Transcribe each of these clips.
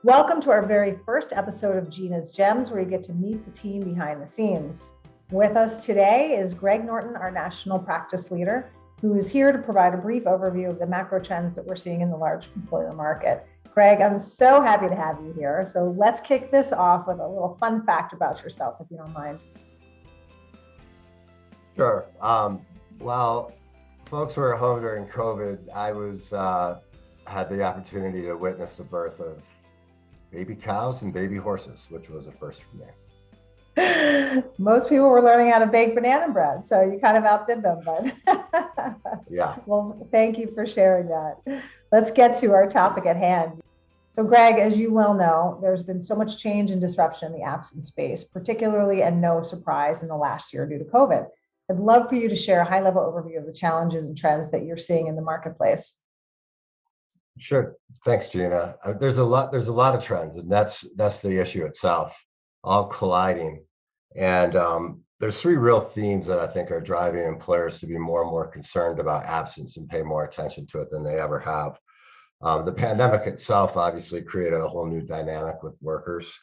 Welcome to our very first episode of Gina's Gems, where you get to meet the team behind the scenes. With us today is Greg Norton, our national practice leader, who is here to provide a brief overview of the macro trends that we're seeing in the large employer market. Greg, I'm so happy to have you here. So let's kick this off with a little fun fact about yourself, if you don't mind. Sure. While folks were at home during COVID, I had the opportunity to witness the birth of baby cows and baby horses, which was a first for me. Most people were learning how to bake banana bread, so you kind of outdid them, but Yeah. Well, thank you for sharing that. Let's get to our topic at hand. So Greg, as you well know, there's been so much change and disruption in the absence space, particularly, and no surprise, in the last year due to COVID. I'd love for you to share a high-level overview of the challenges and trends that you're seeing in the marketplace. Sure. Thanks, Gina. There's a lot of trends, and that's the issue itself, all colliding. And there's three real themes that I think are driving employers to be more and more concerned about absence and pay more attention to it than they ever have. The pandemic itself obviously created a whole new dynamic with workers.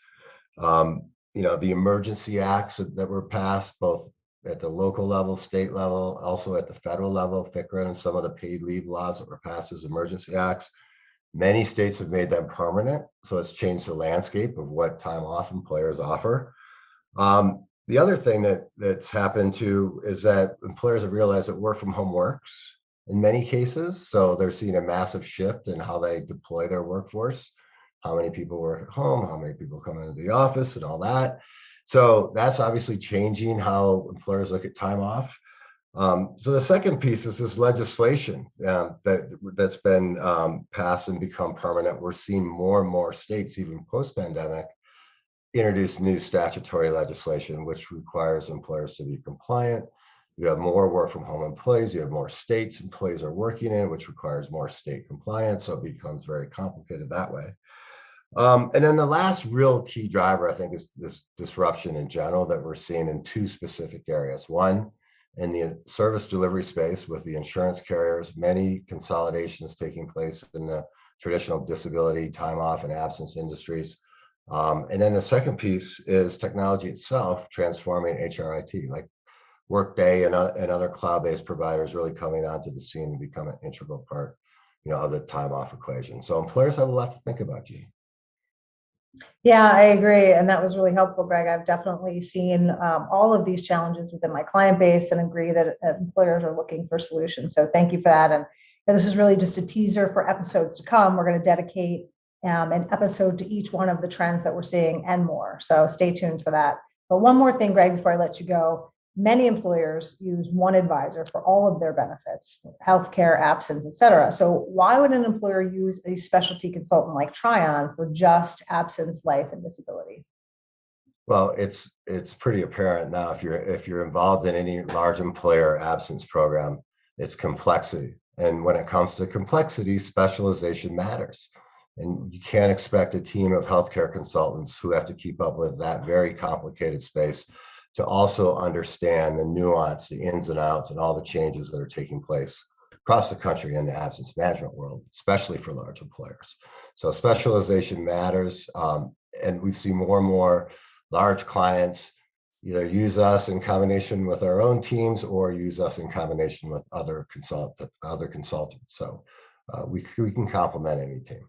The emergency acts that were passed, both at the local level, state level, also at the federal level, FCRA, and some of the paid leave laws that were passed as emergency acts. Many states have made them permanent, so it's changed the landscape of what time off employers offer. The other thing that's happened too is that employers have realized that work from home works in many cases. So they're seeing a massive shift in how they deploy their workforce, how many people work at home, how many people come into the office, and all that. So that's obviously changing how employers look at time off. So the second piece is this legislation that's been passed and become permanent. We're seeing more and more states, even post-pandemic, introduce new statutory legislation, which requires employers to be compliant. You have more work from home employees, you have more states employees are working in, which requires more state compliance. So it becomes very complicated that way. And then the last real key driver, I think, is this disruption in general that we're seeing in two specific areas. One, in the service delivery space with the insurance carriers, many consolidations taking place in the traditional disability, time off, and absence industries. And then the second piece is technology itself transforming HRIT, like Workday and other cloud-based providers really coming onto the scene and become an integral part, of the time off equation. So employers have a lot to think about, Gene. Yeah, I agree. And that was really helpful, Greg. I've definitely seen all of these challenges within my client base and agree that employers are looking for solutions. So thank you for that. And this is really just a teaser for episodes to come. We're going to dedicate an episode to each one of the trends that we're seeing and more. So stay tuned for that. But one more thing, Greg, before I let you go. Many employers use one advisor for all of their benefits, healthcare, absence, et cetera. So why would an employer use a specialty consultant like Tryon for just absence, life, and disability? Well, it's pretty apparent now if you're involved in any large employer absence program, it's complexity. And when it comes to complexity, specialization matters. And you can't expect a team of healthcare consultants who have to keep up with that very complicated space to also understand the nuance, the ins and outs, and all the changes that are taking place across the country in the absence management world, especially for large employers. So specialization matters, and we see more and more large clients either use us in combination with our own teams or use us in combination with other consultants. So we can complement any team.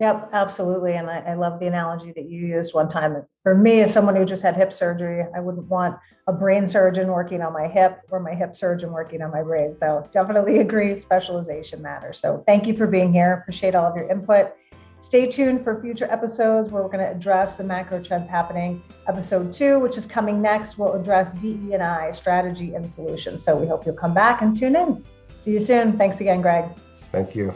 Yep, absolutely. And I love the analogy that you used one time. For me, as someone who just had hip surgery, I wouldn't want a brain surgeon working on my hip or my hip surgeon working on my brain. So definitely agree, specialization matters. So thank you for being here. Appreciate all of your input. Stay tuned for future episodes where we're going to address the macro trends happening. Episode 2, which is coming next, will address DE&I, strategy and solutions. So we hope you'll come back and tune in. See you soon. Thanks again, Greg. Thank you.